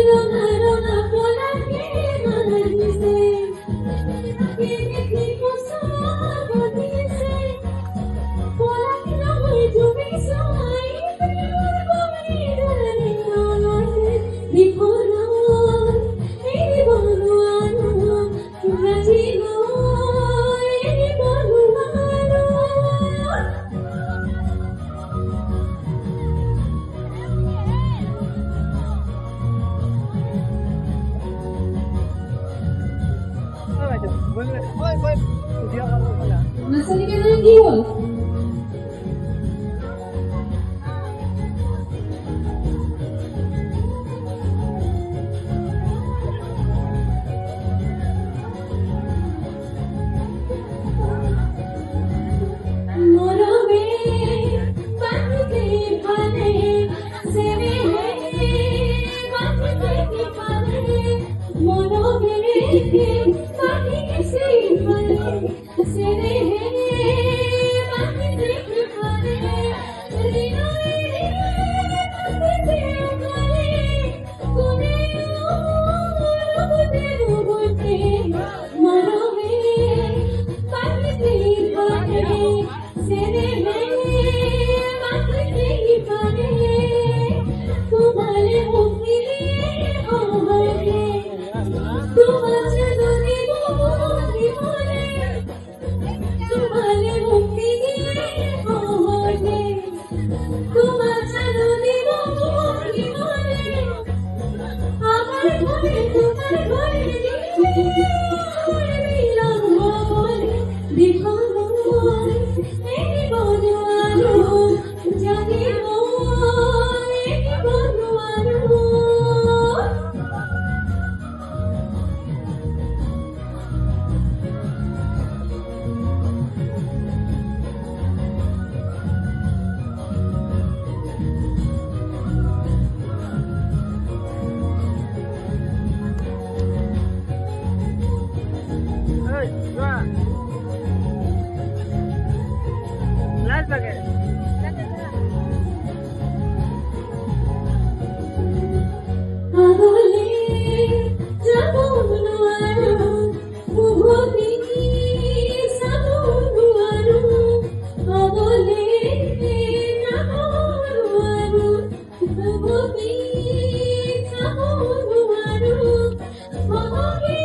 রঙা রঙা পোলাকে মারিছে কে দেখি পোশাক দিছে পোলাক নয় তুমি সবাই প্রেমের বমি ধরে নাচে বিফোরা এই বলুয়ানো রাজিল এই বলুয়ানো Nasaan ka na giwas? Morome, bakit ipane? Sebe, bakit ipane? Morome, bakit ipane? Sebe, bakit ipane? Rino, bakit ipane? Kuneo, rubuti, morome, bakit ipane? Sebe, bakit ipane? Tumale mukili, ohane, tumale doni mukili mole, tumale mukili, ohane, tumale doni mukili mole. Amar ghore tumar ghore milan bole, dikhono ei বলুয়ানো জানিও এই বলুয়ানো Hey, Last bucket. আগলে জাবুনুয়ানো মুভনি সাবুনুয়ানো আগলে জাবুনুয়ানো মুভনি সাবুনুয়ানো মুভনি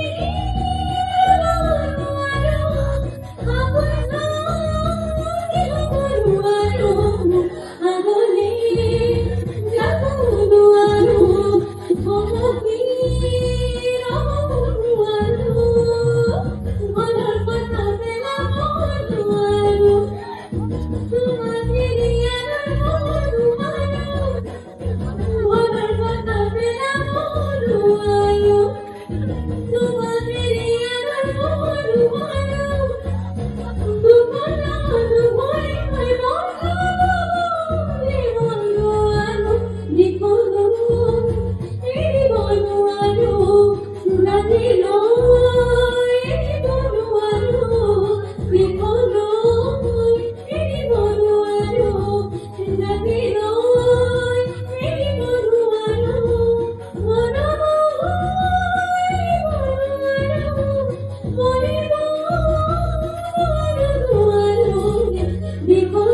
Because